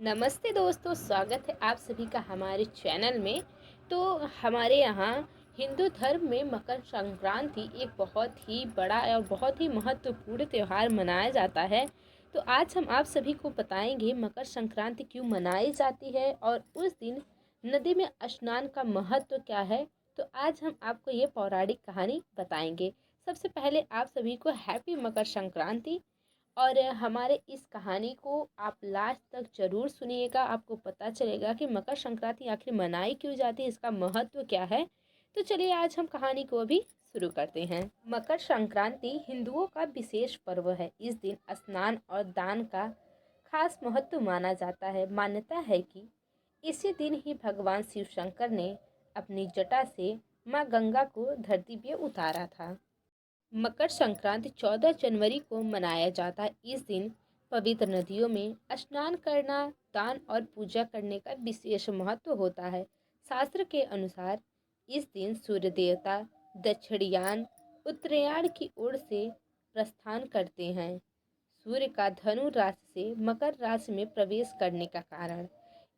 नमस्ते दोस्तों, स्वागत है आप सभी का हमारे चैनल में। तो हमारे यहाँ हिंदू धर्म में मकर संक्रांति एक बहुत ही बड़ा और बहुत ही महत्वपूर्ण त्यौहार मनाया जाता है। तो आज हम आप सभी को बताएंगे मकर संक्रांति क्यों मनाई जाती है और उस दिन नदी में स्नान का महत्व क्या है। तो आज हम आपको ये पौराणिक कहानी बताएंगे। सबसे पहले आप सभी को हैप्पी मकर संक्रांति। और हमारे इस कहानी को आप लास्ट तक जरूर सुनिएगा। आपको पता चलेगा कि मकर संक्रांति आखिर मनाई क्यों जाती है, इसका महत्व क्या है। तो चलिए आज हम कहानी को अभी शुरू करते हैं। मकर संक्रांति हिंदुओं का विशेष पर्व है। इस दिन स्नान और दान का खास महत्व माना जाता है। मान्यता है कि इसी दिन ही भगवान शिव शंकर ने अपनी जटा से माँ गंगा को धरती पे उतारा था। मकर संक्रांति 14 जनवरी को मनाया जाता है। इस दिन पवित्र नदियों में स्नान करना, दान और पूजा करने का विशेष महत्व होता है। शास्त्र के अनुसार इस दिन सूर्य देवता दक्षिणायन उत्तरायण की ओर से प्रस्थान करते हैं। सूर्य का धनु राशि से मकर राशि में प्रवेश करने का कारण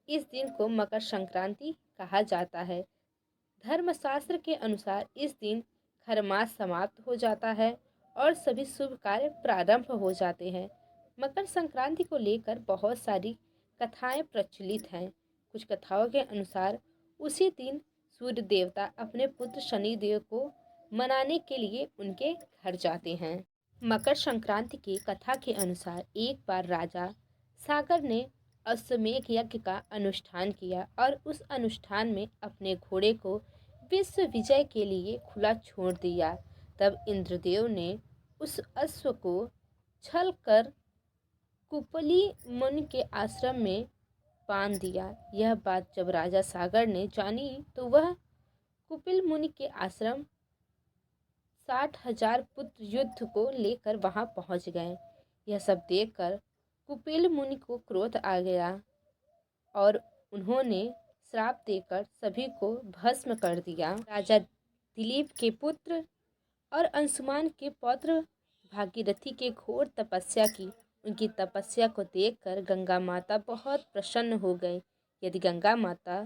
इस दिन को मकर संक्रांति कहा जाता है। धर्मशास्त्र के अनुसार इस दिन खरमास समाप्त हो जाता है और सभी शुभ कार्य प्रारंभ हो जाते हैं। मकर संक्रांति को लेकर बहुत सारी कथाएं प्रचलित हैं। कुछ कथाओं के अनुसार उसी दिन सूर्य देवता अपने पुत्र शनिदेव को मनाने के लिए उनके घर जाते हैं। मकर संक्रांति की कथा के अनुसार एक बार राजा सागर ने अश्वमेध यज्ञ का अनुष्ठान किया और उस अनुष्ठान में अपने घोड़े को विश्व विजय के लिए खुला छोड़ दिया। तब इंद्रदेव ने उस अश्व को छल कर कुपली मुनि के आश्रम में बांध दिया। यह बात जब राजा सागर ने जानी तो वह कुपिल मुनि के आश्रम 60,000 पुत्र युद्ध को लेकर वहां पहुंच गए। यह सब देखकर कुपिल मुनि को क्रोध आ गया और उन्होंने श्राप देकर सभी को भस्म कर दिया। राजा दिलीप के पुत्र और अंशुमान के पौत्र भागीरथी के घोर तपस्या की। उनकी तपस्या को देखकर गंगा माता बहुत प्रसन्न हो गई। यदि गंगा माता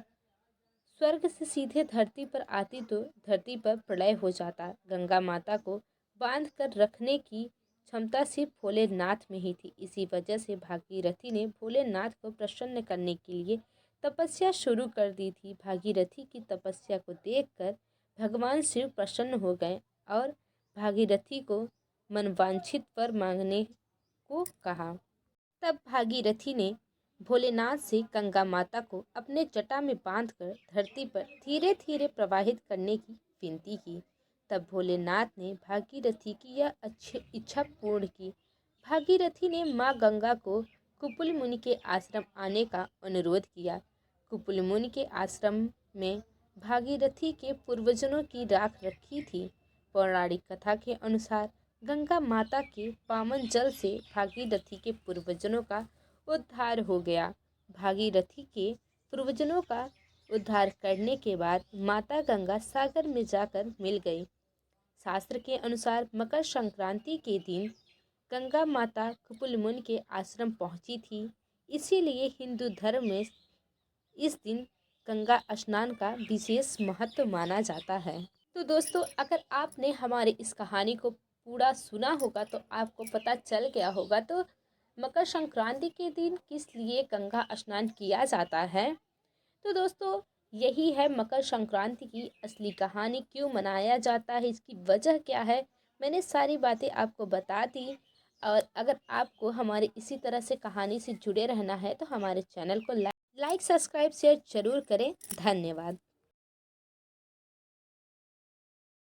स्वर्ग से सीधे धरती पर आती तो धरती पर प्रलय हो जाता। गंगा माता को बांध कर रखने की क्षमता सिर्फ भोलेनाथ में ही थी। इसी वजह से भागीरथी ने भोलेनाथ को प्रसन्न करने के लिए तपस्या शुरू कर दी थी। भागीरथी की तपस्या को देखकर भगवान शिव प्रसन्न हो गए और भागीरथी को मनवांछित वर मांगने को कहा। तब भागीरथी ने भोलेनाथ से गंगा माता को अपने जटा में बांधकर धरती पर धीरे धीरे प्रवाहित करने की विनती की। तब भोलेनाथ ने भागीरथी की यह अच्छी इच्छा पूर्ण की। भागीरथी ने माँ गंगा को कुपिल मुनि के आश्रम आने का अनुरोध किया। कुपिल मुनि के आश्रम में भागीरथी के पूर्वजों की राख रखी थी। पौराणिक कथा के अनुसार गंगा माता के पावन जल से भागीरथी के पूर्वजों का उद्धार हो गया। भागीरथी के पूर्वजों का उद्धार करने के बाद माता गंगा सागर में जाकर मिल गई। शास्त्र के अनुसार मकर संक्रांति के दिन गंगा माता कुपिल मुनि के आश्रम पहुंची थी। इसीलिए हिंदू धर्म में इस दिन गंगा स्नान का विशेष महत्व माना जाता है। तो दोस्तों, अगर आपने हमारी इस कहानी को पूरा सुना होगा तो आपको पता चल गया होगा तो मकर संक्रांति के दिन किस लिए गंगा स्नान किया जाता है। तो दोस्तों, यही है मकर संक्रांति की असली कहानी। क्यों मनाया जाता है, इसकी वजह क्या है, मैंने सारी बातें आपको बता दी। और अगर आपको हमारे इसी तरह से कहानी से जुड़े रहना है तो हमारे चैनल को लाइक सब्सक्राइब शेयर जरूर करें। धन्यवाद।